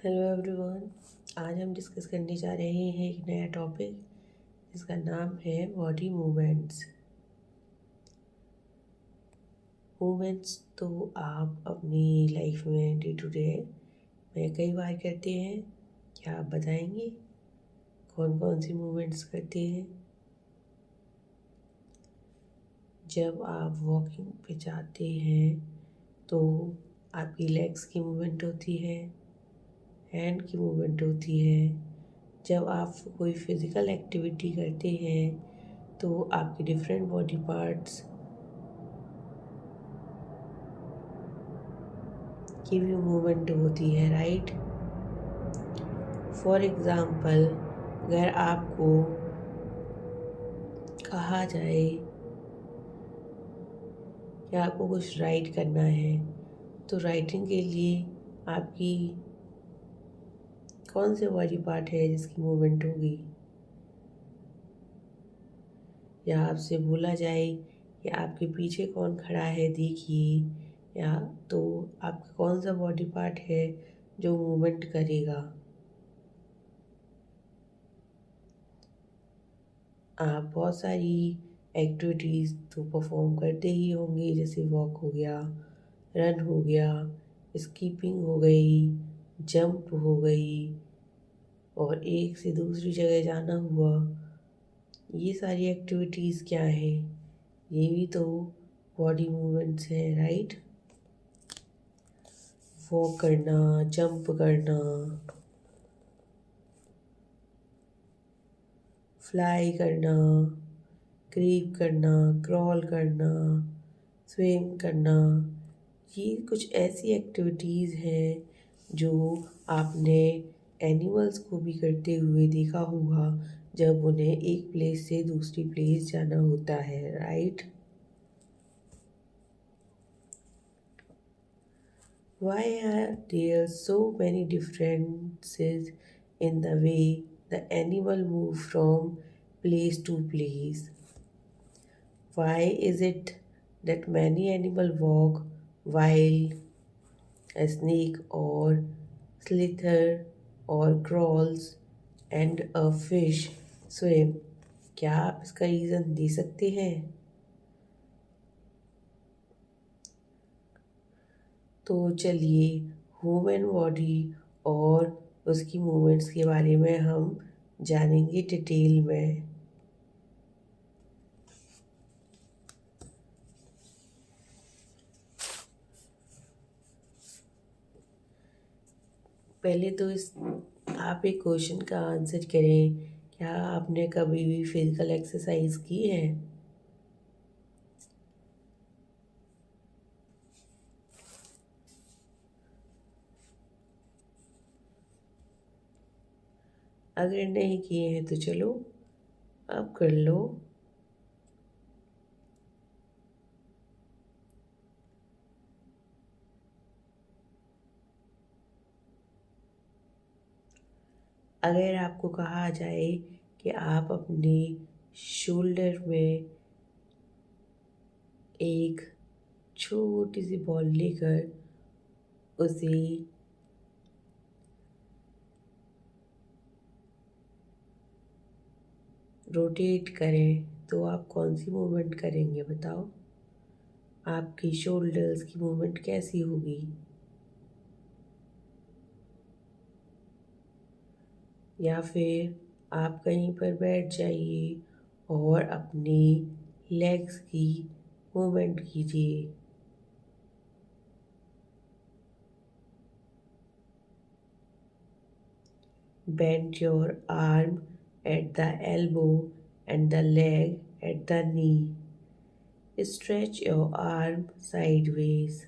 Hello everyone. आज हम discuss करने जा रहे हैं एक नया टॉपिक जिसका नाम है बॉडी मूवमेंट्स। मूवमेंट्स तो आप अपनी लाइफ में डे टू डे में कई बार करते हैं। क्या आप बताएंगे कौन कौन सी मूवमेंट्स करते हैं? जब आप वॉकिंग पे जाते हैं तो आपकी लेग्स की मूवमेंट होती है, हैंड की मूवमेंट होती है। जब आप कोई फिज़िकल एक्टिविटी करते हैं तो आपके डिफरेंट बॉडी पार्ट्स की भी मूवमेंट होती है, राइट? फॉर एग्ज़ाम्पल, अगर आपको कहा जाए कि आपको कुछ राइट करना है तो राइटिंग के लिए आपकी कौन से बॉडी पार्ट है जिसकी मूवमेंट होगी? या आपसे बोला जाए कि आपके पीछे कौन खड़ा है देखिए, या तो आपका कौन सा बॉडी पार्ट है जो मूवमेंट करेगा? आप बहुत सारी एक्टिविटीज़ तो परफॉर्म करते ही होंगे, जैसे वॉक हो गया, रन हो गया, स्कीपिंग हो गई, जंप हो गई और एक से दूसरी जगह जाना हुआ। ये सारी एक्टिविटीज़ क्या है? ये भी तो बॉडी मूवमेंट्स हैं, राइट? वॉक करना, जंप करना, फ्लाई करना, क्रीप करना, क्रॉल करना, स्विम करना। ये कुछ ऐसी एक्टिविटीज़ हैं जो आपने एनिमल्स को भी करते हुए देखा होगा जब उन्हें एक प्लेस से दूसरी प्लेस जाना होता है, right? Why are there so many differences in the way the animal move from place to place? Why is it that many animals walk while a snake or slither or crawls and a fish swim? क्या आप इसका reason दे सकते हैं? तो चलिए human body और उसकी movements के बारे में हम जानेंगे डिटेल में। पहले तो आप एक क्वेश्चन का आंसर करें, क्या आपने कभी भी फिजिकल एक्सरसाइज की है? अगर नहीं किए हैं तो चलो अब कर लो। अगर आपको कहा जाए कि आप अपने शोल्डर में एक छोटी सी बॉल लेकर उसे रोटेट करें तो आप कौन सी मूवमेंट करेंगे बताओ? आपकी शोल्डर्स की मूवमेंट कैसी होगी? या फिर आप कहीं पर बैठ जाइए और अपनी लेग्स की मूवमेंट कीजिए। Bend your arm at the elbow and the leg at the knee. Stretch your arm sideways.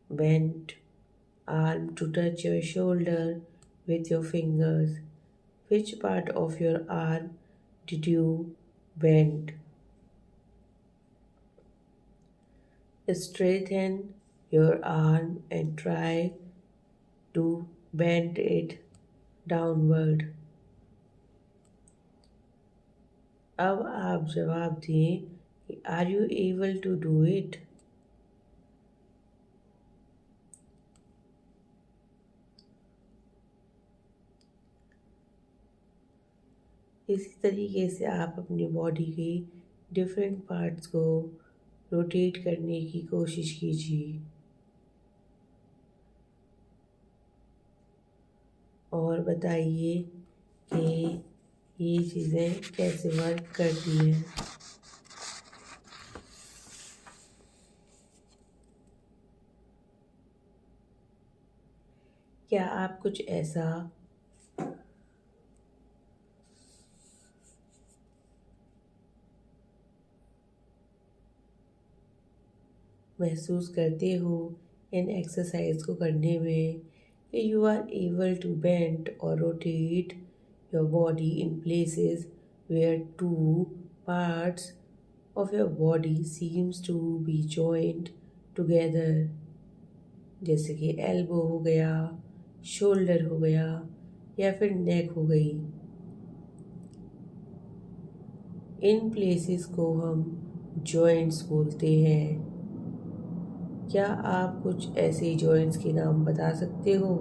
Bend arm to touch your shoulder with your fingers. Which part of your arm did you bend? Straighten your arm and try to bend it downward. अब आप जवाब दिए कि are you able to do it? इसी तरीके से आप अपनी बॉडी के डिफरेंट पार्ट्स को रोटेट करने की कोशिश कीजिए और बताइए कि ये चीज़ें कैसे वर्क करती हैं। क्या आप कुछ ऐसा महसूस करते हो इन एक्सरसाइज को करने में कि you are able to bend और rotate your body in places where two parts of your body seems to be joined together, जैसे कि एल्बो हो गया, शोल्डर हो गया या फिर नेक हो गई। इन प्लेसेस को हम जॉइंट्स बोलते हैं। क्या आप कुछ ऐसे जॉइंट्स के नाम बता सकते हो?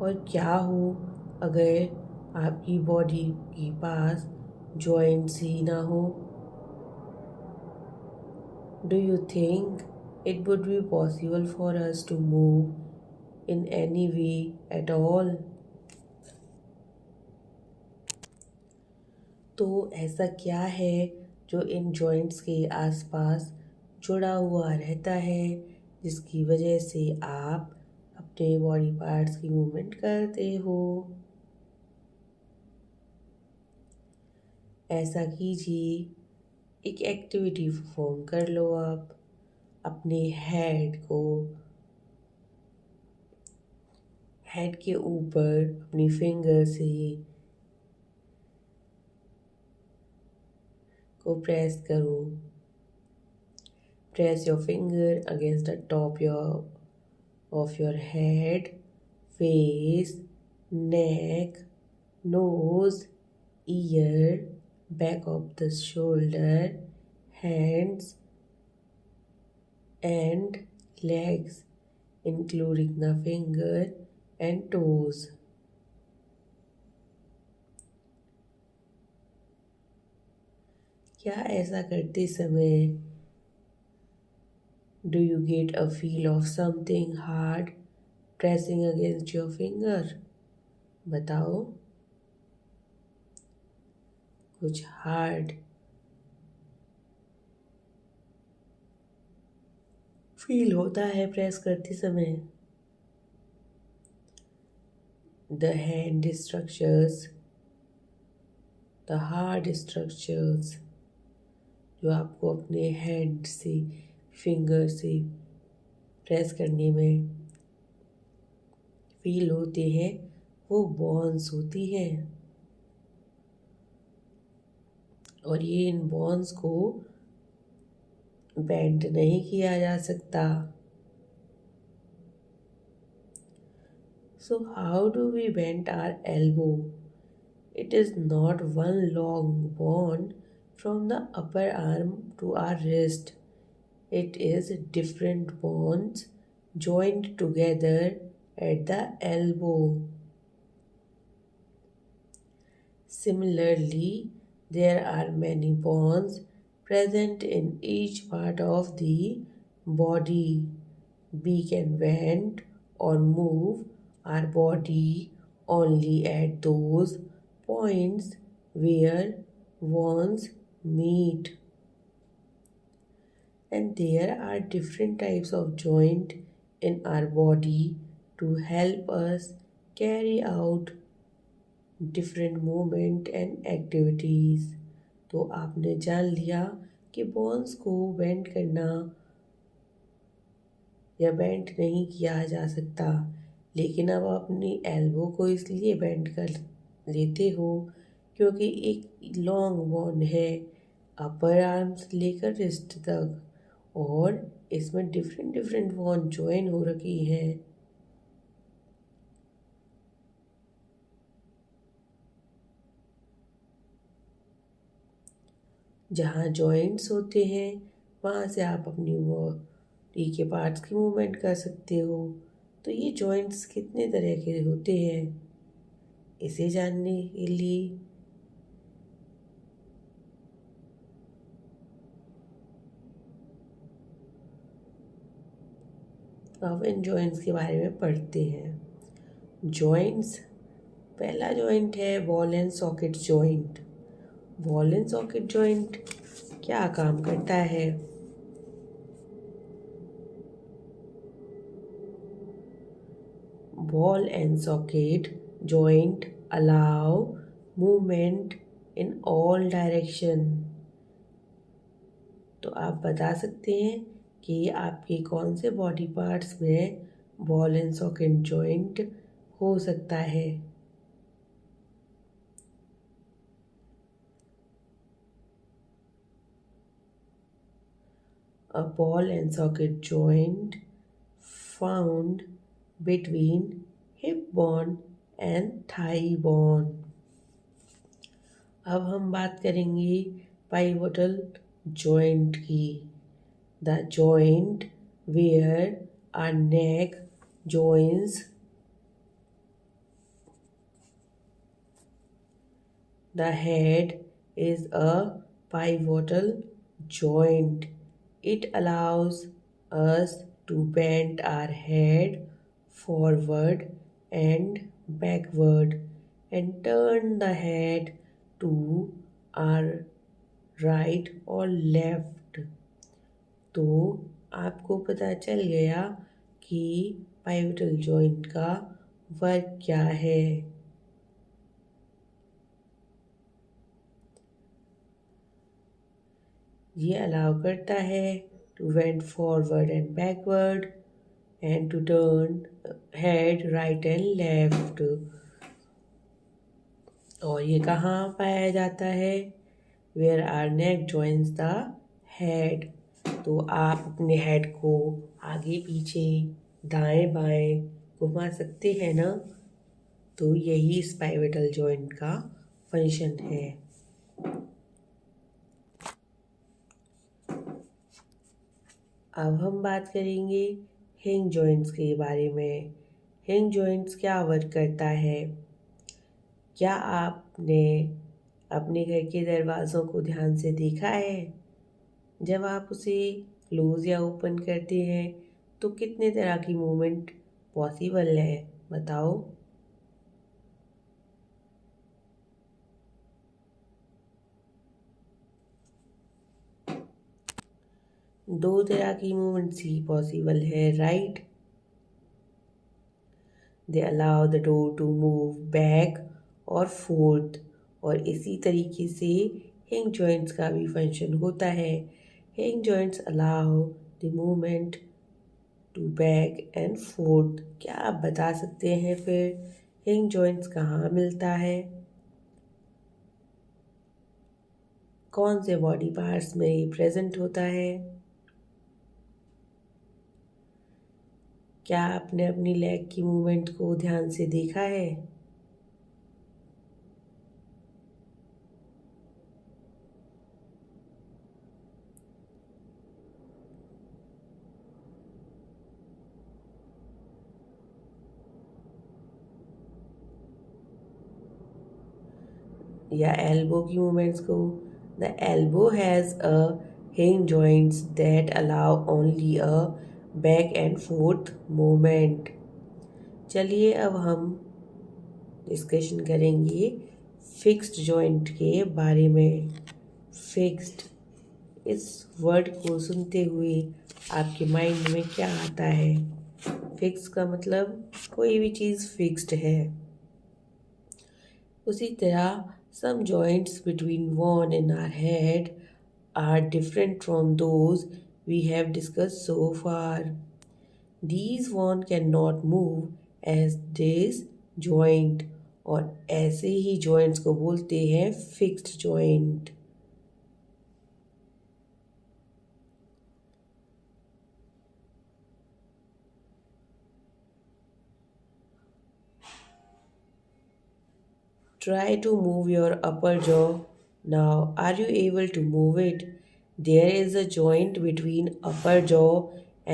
और क्या हो अगर आपकी बॉडी के पास जॉइंट्स ही ना हो? Do you think it would be possible for us to move in any way at all? तो ऐसा क्या है जो इन जॉइंट्स के आसपास जुड़ा हुआ रहता है जिसकी वजह से आप अपने बॉडी पार्ट्स की मूवमेंट करते हो? ऐसा कीजिए, एक एक्टिविटी परफॉर्म कर लो। आप अपने हेड के ऊपर अपनी फिंगर से को प्रेस करो। Press your finger against the top of your head, face, neck, nose, ear, back of the shoulder, hands and legs, including the finger and toes. क्या ऐसा करते समय do you get a feel of something hard pressing against your finger? बताओ, कुछ hard feel होता है press करते समय? The hand structures, the hard structures जो आपको अपने हैंड से फिंगर से प्रेस करने में फील होते हैं वो बोन्स होती हैं और ये इन बोन्स को बेंड नहीं किया जा सकता। So how do we bend our elbow? It is not one long bone from the upper arm to our wrist. It is different bones joined together at the elbow. Similarly, there are many bones present in each part of the body. We can bend or move our body only at those points where bones meet. And there are different types of joint in our body to help us carry out different movement and activities. तो आपने जान लिया कि bones को bend करना या bend नहीं किया जा सकता, लेकिन अब अपनी एल्बो को इसलिए बेंड कर लेते हो क्योंकि एक लॉन्ग बोन है अपर आर्म से लेकर रिस्ट तक और इसमें डिफरेंट डिफरेंट बोन ज्वाइन हो रखी हैं। जहाँ जॉइंट्स होते हैं वहाँ से आप अपनी बॉडी के पार्ट्स की मूवमेंट कर सकते हो। तो ये जॉइंट्स कितने तरह के होते हैं? इसे जानने के लिए अब इन जॉइंट्स के बारे में पढ़ते हैं। जॉइंट्स, पहला जॉइंट है ball and socket joint. Ball and socket joint क्या काम करता है? Ball and socket joint allow movement in all direction। तो आप बता सकते हैं कि आपके कौन से बॉडी पार्ट्स में बॉल एंड सॉकेट जॉइंट हो सकता है? A ball and socket joint found between hip bone and thigh bone। अब हम बात करेंगे pivotal joint की। The joint where our neck joins the head is a pivotal joint। It allows us to bend our head forward and backward and turn the head to our right or left। तो आपको पता चल गया कि pivotal joint का work क्या है। ये अलाउ करता है to bend forward and backward and to turn head right and left. और ये कहाँ पाया जाता है? Where are neck joins the head. तो आप अपने हेड को आगे पीछे दाएं बाएं घुमा सकते हैं ना। तो यही इस पाइवटल जॉइंट का फंक्शन है। अब हम बात करेंगे हिंज जॉइंट्स के बारे में। हिंज जॉइंट्स क्या वर्क करता है? क्या आपने अपने घर के दरवाज़ों को ध्यान से देखा है? जब आप उसे क्लोज या ओपन करते हैं तो कितने तरह की मूवमेंट पॉसिबल है, बताओ? दो तरह की मूवमेंट्स ही पॉसिबल है, right? They allow the door to move back और फोर्थ। और इसी तरीके से हिंज जॉइंट्स का भी फंक्शन होता है। Hinge joints allow the movement to back and forth. क्या आप बता सकते हैं फिर हिंज जॉइंट्स कहाँ मिलता है? कौन से बॉडी पार्ट्स में ये प्रेजेंट होता है? क्या आपने अपनी लेग की मूवमेंट को ध्यान से देखा है? या एल्बो की मूवमेंट्स को? The elbow has a hinge joints that allow only a back and fourth movement. चलिए अब हम डिस्कशन करेंगे फिक्स्ड जॉइंट के बारे में। फिक्स्ड, इस वर्ड को सुनते हुए आपके माइंड में क्या आता है? फिक्स का मतलब कोई भी चीज़ फिक्स्ड है। उसी तरह some joints between one and our head are different from those we have discussed so far। These one cannot move as this joint। और ऐसे ही joints को बोलते हैं fixed joint। Try to move your upper jaw now। Are you able to move it? There is a joint between upper jaw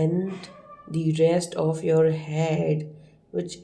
and the rest of your head which